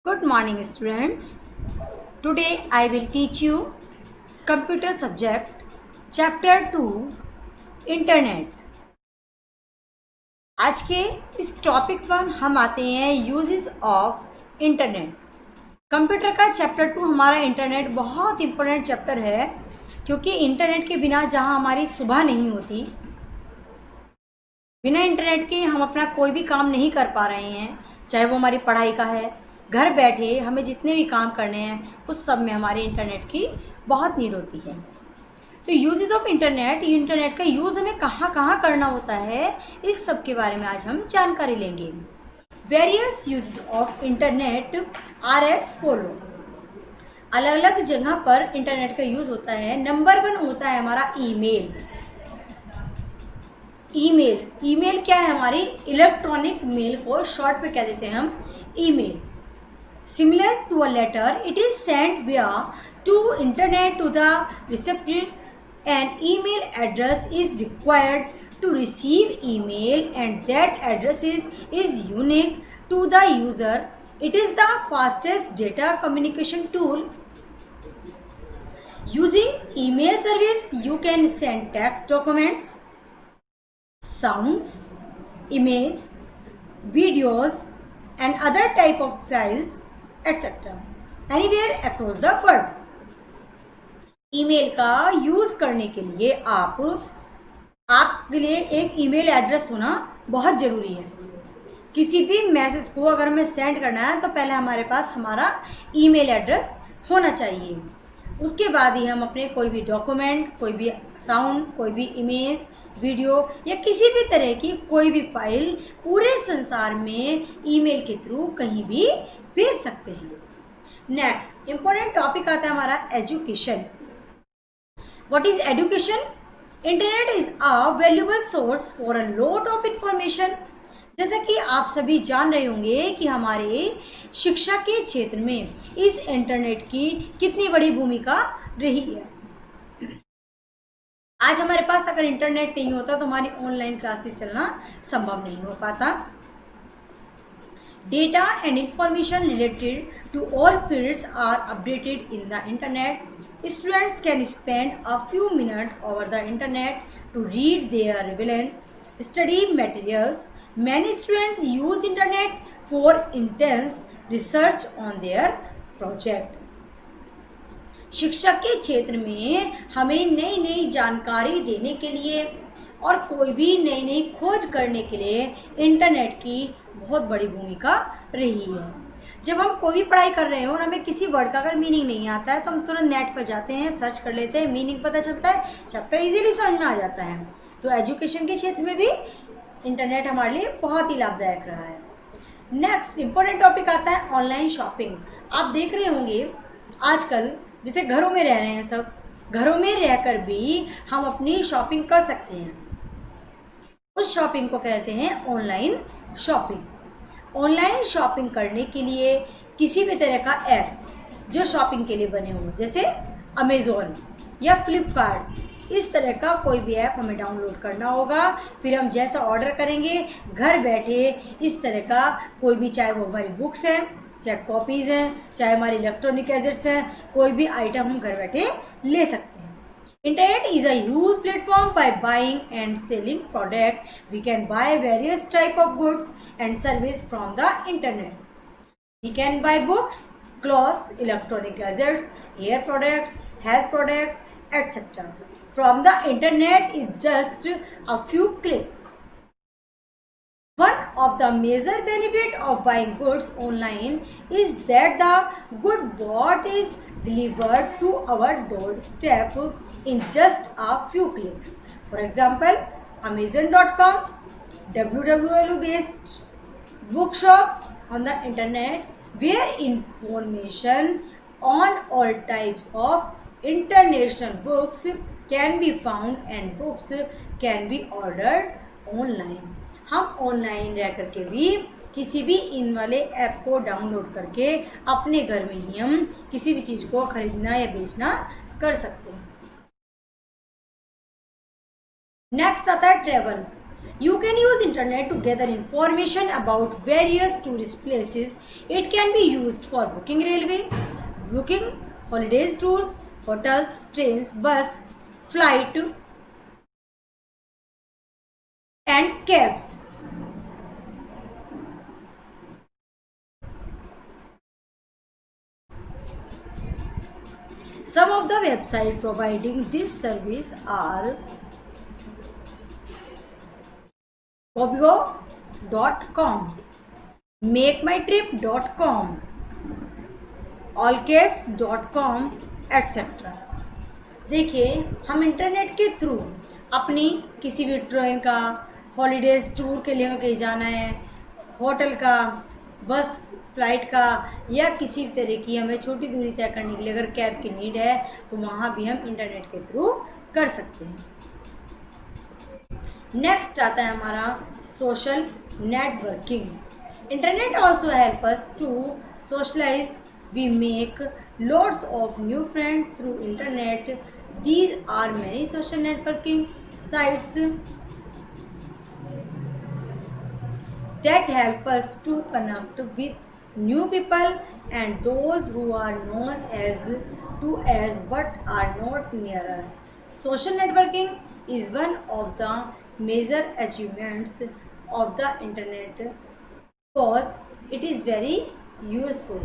Good morning students. Today I will teach you computer subject chapter 2 internet. आज के इस topic पर हम आते हैं यूजेस ऑफ इंटरनेट। कंप्यूटर का चैप्टर 2 हमारा इंटरनेट बहुत इम्पोर्टेंट चैप्टर है, क्योंकि इंटरनेट के बिना जहां हमारी सुबह नहीं होती, बिना इंटरनेट के हम अपना कोई भी काम नहीं कर पा रहे हैं, चाहे वो हमारी पढ़ाई का है, घर बैठे हमें जितने भी काम करने हैं उस सब में हमारे इंटरनेट की बहुत नीड होती है। तो यूजेस ऑफ इंटरनेट, इंटरनेट का यूज़ हमें कहाँ कहाँ करना होता है, इस सब के बारे में आज हम जानकारी लेंगे। Various uses of internet are as follow. अलग अलग जगह पर इंटरनेट का यूज़ होता है। नंबर 1 होता है हमारा ईमेल। ईमेल क्या है? हमारी इलेक्ट्रॉनिक मेल को शॉर्ट पे कह देते हैं हम email. Similar to a letter, it is sent via to internet to the recipient. An email address is required to receive email, and that address is unique to the user. It is the fastest data communication tool. Using email service, you can send text documents, sounds, images, videos, and other type of files, etc. anywhere across the world. Email का use करने के लिए आपके लिए एक email address होना बहुत जरूरी है। किसी भी मैसेज को अगर हमें सेंड करना है तो पहले हमारे पास हमारा ईमेल एड्रेस होना चाहिए। उसके बाद ही हम अपने कोई भी डॉक्यूमेंट, कोई भी साउंड, कोई भी इमेज, वीडियो या किसी भी तरह की कोई भी फाइल पूरे संसार में ईमेल के थ्रू कहीं भी भेज सकते हैं। नेक्स्ट इंपॉर्टेंट टॉपिक आता है हमारा education. What is education? Internet is a valuable source for a lot of information. जैसा कि आप सभी जान रहे होंगे कि हमारे शिक्षा के क्षेत्र में इस इंटरनेट की कितनी बड़ी भूमिका रही है। आज हमारे पास अगर इंटरनेट नहीं होता तो हमारी ऑनलाइन क्लासेस चलना संभव नहीं हो पाता। Data and information related to all fields are updated in the internet. Students can spend a few minutes over the internet to read their relevant study materials. Many students use internet for intense research on their project. शिक्षा के क्षेत्र में हमें नई नई जानकारी देने के लिए और कोई भी नई नई खोज करने के लिए इंटरनेट की बहुत बड़ी भूमिका रही है। जब हम कोई भी पढ़ाई कर रहे हो और हमें किसी वर्ड का अगर मीनिंग नहीं आता है तो हम तुरंत नेट पर जाते हैं, सर्च कर लेते हैं, मीनिंग पता चलता है, चैप्टर इजीली समझ में आ जाता है। तो एजुकेशन के क्षेत्र में भी इंटरनेट हमारे लिए बहुत ही लाभदायक रहा है। नेक्स्ट इंपॉर्टेंट टॉपिक आता है ऑनलाइन शॉपिंग। आप देख रहे होंगे आजकल जैसे घरों में रह रहे हैं, सब घरों में रहकर भी हम अपनी शॉपिंग कर सकते हैं। उस शॉपिंग को कहते हैं ऑनलाइन शॉपिंग। ऑनलाइन शॉपिंग करने के लिए किसी भी तरह का ऐप जो शॉपिंग के लिए बने हों, जैसे अमेज़ॉन या फ्लिपकार्ट, इस तरह का कोई भी ऐप हमें डाउनलोड करना होगा। फिर हम जैसा ऑर्डर करेंगे घर बैठे इस तरह का कोई भी, चाहे वो हमारी बुक्स हैं, चाहे कॉपीज़ हैं, चाहे हमारी इलेक्ट्रॉनिक गैजेट्स हैं, कोई भी आइटम हम घर बैठे ले सकते हैं। Internet is a huge platform by buying and selling product. We can buy various type of goods and service from the internet. We can buy books, clothes, electronic gadgets, hair products, health products, etc. From the internet is just a few clicks. One of the major benefit of buying goods online is that the good bought is delivered to our doorstep in just a few clicks. For example, Amazon.com, www-based bookshop on the internet, where information on all types of international books can be found and books can be ordered online. हम online रह करके भी किसी भी इन वाले app को download करके अपने घर में ही हम किसी भी चीज़ को खरीदना या बेचना कर सकते हैं। नेक्स्ट आता है travel. You can use internet to gather information about various tourist places. It can be used for booking railway, booking holidays tours, hotels, trains, bus, flight, and cabs. Some of the websites providing this service are Gobigo.com, MakeMyTrip.com, allcaps.com, etc. देखिए, हम internet के through अपनी किसी भी drawing का, holidays tour के लिए हमें कहीं जाना है, होटल का, बस फ्लाइट का, या किसी भी तरह की हमें छोटी दूरी तय करने के लिए अगर कैब की नीड है तो वहाँ भी हम इंटरनेट के थ्रू कर सकते हैं। नेक्स्ट आता है हमारा social networking. Internet also help us to socialize. We make lots of new friends through internet. These are many social networking sites that help us to connect with new people and those who are known as to us but are not near us. Social networking is one of the major achievements of the internet because it is very useful.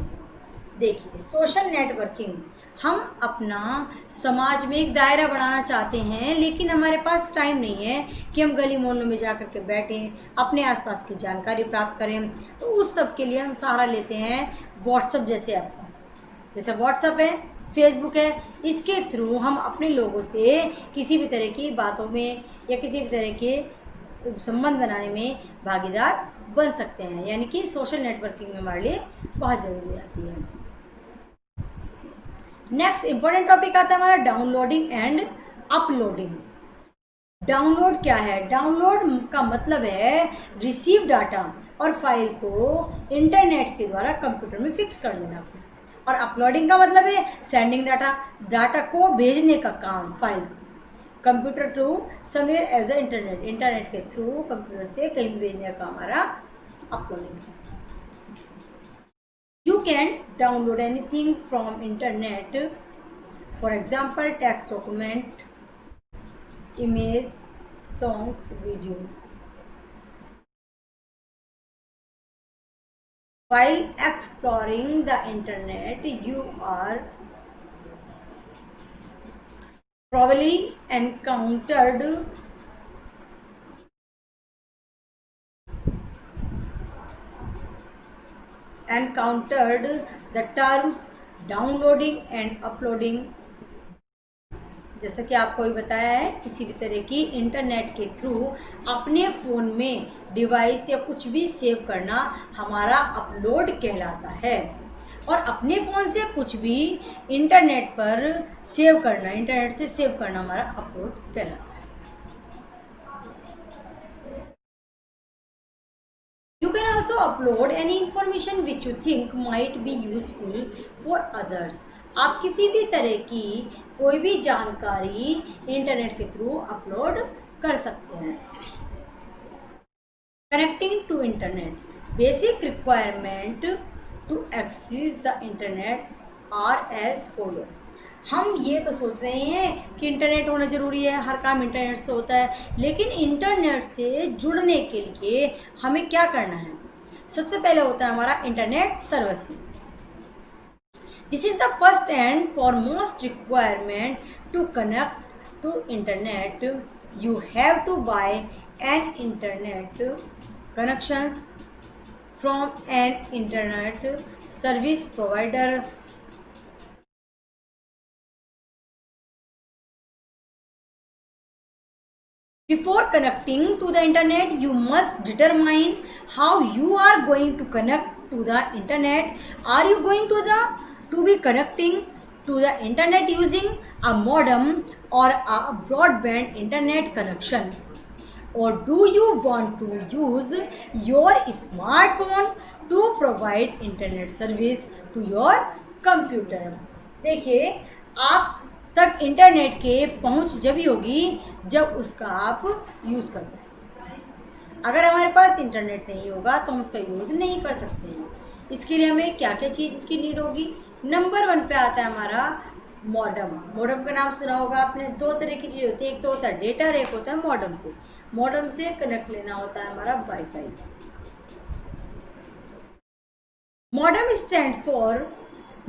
देखिए, social networking, हम अपना समाज में एक दायरा बनाना चाहते हैं लेकिन हमारे पास टाइम नहीं है कि हम गली मोहल्लों में जा कर के बैठें, अपने आसपास की जानकारी प्राप्त करें। तो उस सब के लिए हम सहारा लेते हैं व्हाट्सएप जैसे ऐप का। जैसे व्हाट्सएप है, फेसबुक है, इसके थ्रू हम अपने लोगों से किसी भी तरह की बातों में या किसी भी तरह के संबंध बनाने में भागीदार बन सकते हैं। यानी कि सोशल नेटवर्किंग में हमारे लिए बहुत ज़रूरी आती है। नेक्स्ट इंपॉर्टेंट टॉपिक आता है हमारा डाउनलोडिंग एंड अपलोडिंग। डाउनलोड क्या है? डाउनलोड का मतलब है रिसीव डाटा और फाइल को इंटरनेट के द्वारा कंप्यूटर में फिक्स कर देना। और अपलोडिंग का मतलब है सेंडिंग डाटा को भेजने का काम, file computer to somewhere as a internet के थ्रू कंप्यूटर से कहीं भेजने का हमारा अपलोडिंग है। You can download anything from internet, for example text document, image, songs, videos. While exploring the internet, you are probably encountered the terms downloading and uploading। जैसा कि आपको भी बताया है, किसी भी तरह की इंटरनेट के थ्रू अपने फ़ोन में डिवाइस या कुछ भी सेव करना हमारा अपलोड कहलाता है। और अपने फ़ोन से कुछ भी इंटरनेट पर सेव करना, इंटरनेट से सेव करना हमारा अपलोड कहलाता है। You can also upload any information which you think might be useful for others. आप किसी भी तरह की कोई भी जानकारी इंटरनेट के थ्रू अपलोड कर सकते हैं। Connecting to internet, basic requirement to access the internet are as follow. हम ये तो सोच रहे हैं कि इंटरनेट होना ज़रूरी है, हर काम इंटरनेट से होता है, लेकिन इंटरनेट से जुड़ने के लिए हमें क्या करना है? सबसे पहले होता है हमारा internet services. This is the first and foremost requirement to connect to internet. You have to buy an internet connections from an internet service provider. Before connecting to the internet, you must determine how you are going to connect to the internet. Are you going to be connecting to the internet using a modem or a broadband internet connection? Or do you want to use your smartphone to provide internet service to your computer? देखिए, आप तक internet के पहुंच जब ही होगी जब उसका आप यूज़ करते हैं। अगर हमारे पास इंटरनेट नहीं होगा तो हम उसका यूज़ नहीं कर सकते हैं। इसके लिए हमें क्या क्या चीज़ की नीड होगी। नंबर 1 पे आता है हमारा मॉडम। मॉडम का नाम सुना होगा आपने। दो तरह की चीज़ होती है, एक तो होता है डेटा और एक होता है मॉडम से। मॉडम से कनेक्ट लेना होता है हमारा wifi. Modem stand for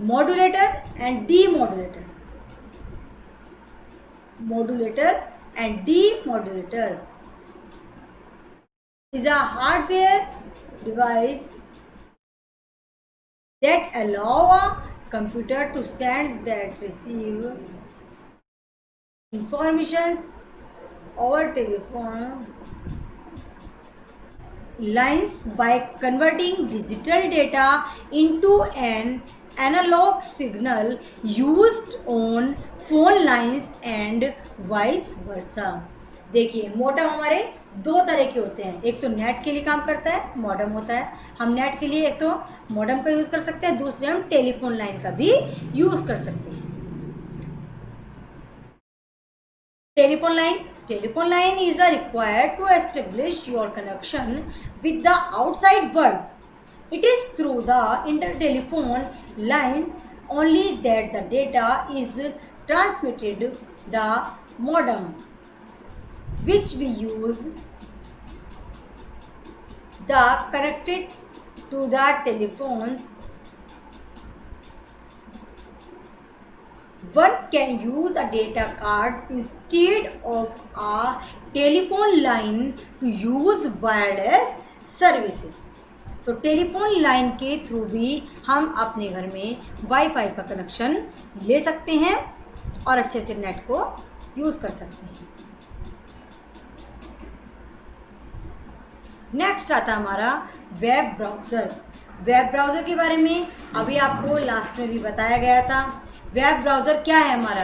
modulator and demodulator. modulator and demodulator is a hardware device that allow a computer to send that receive informations over telephone lines by converting digital data into an analog signal used on phone lines and vice versa. देखिए modem हमारे दो तरह के होते हैं, एक तो net के लिए काम करता है मॉडम होता है। हम नेट के लिए एक तो मॉडम का यूज़ कर सकते हैं, दूसरे हम टेलीफोन लाइन का भी यूज़ कर सकते हैं। Telephone line is required to establish your connection with the outside world. It is through the inter telephone lines only that the data is transmitted. The modem which we use the connected to the telephones. One can use a data card instead of a telephone line to use wireless services. तो telephone line के through भी हम अपने घर में wifi का connection ले सकते हैं और अच्छे से नेट को यूज़ कर सकते हैं। नेक्स्ट आता हमारा वेब ब्राउज़र। वेब ब्राउज़र के बारे में अभी आपको लास्ट में भी बताया गया था। वेब ब्राउज़र क्या है हमारा,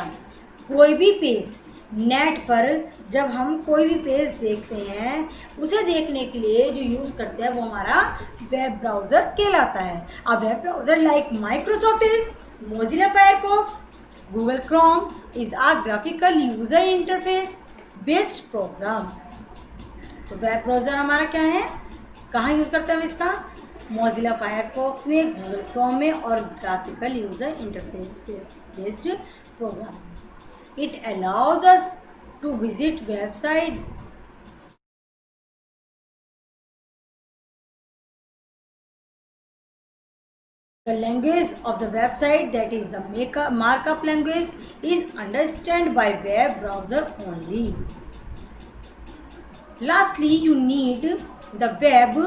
कोई भी पेज नेट पर जब हम कोई भी पेज देखते हैं उसे देखने के लिए जो यूज़ करते हैं वो हमारा वेब ब्राउज़र कहलाता है। A web browser like Microsoft is Mozilla Firefox, Google Chrome is a graphical user interface based program. तो वेब ब्राउज़र हमारा क्या है, कहाँ यूज़ करते हैं हम इसका, मोजिला फायरफॉक्स में, गूगल क्रोम में और graphical user interface based program. It allows us to visit website the language of the website, that is the markup language, is understood by web browser only. Lastly, you need the web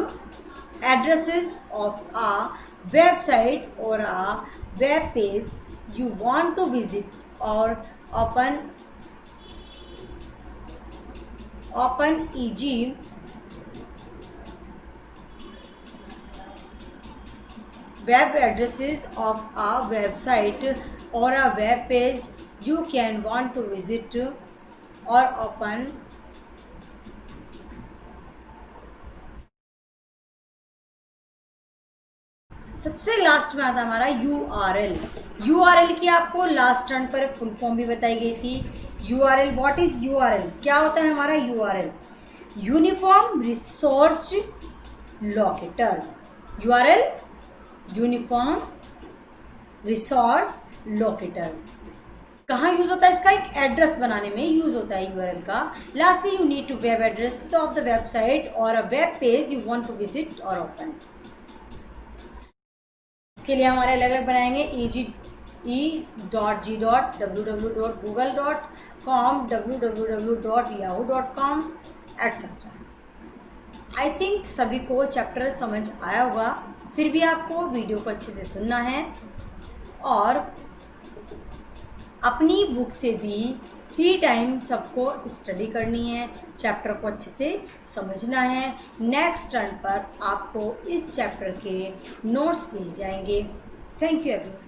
addresses of a website or a web page you want to visit or open e.g. web addresses of a website or a web page you can want to visit or open सबसे last में आता हमारा URL। URL की आपको last turn पर full form भी बताई गई थी। URL, व्हाट इज URL, क्या होता है हमारा URL, uniform resource locator. URL uniform resource locator कहाँ यूज होता है, इसका एक एड्रेस बनाने में यूज होता है URL का। Lastly you need to web address of the website और a web page you want to visit और ओपन। उसके लिए हमारे अलग अलग बनाएंगे e.g.www.google.com, www.yahoo.com etc. I think सभी को चैप्टर समझ आया होगा। फिर भी आपको वीडियो को अच्छे से सुनना है और अपनी बुक से भी 3 टाइम सबको स्टडी करनी है, चैप्टर को अच्छे से समझना है। नेक्स्ट टर्न पर आपको इस चैप्टर के नोट्स भेज जाएंगे। Thank you everyone.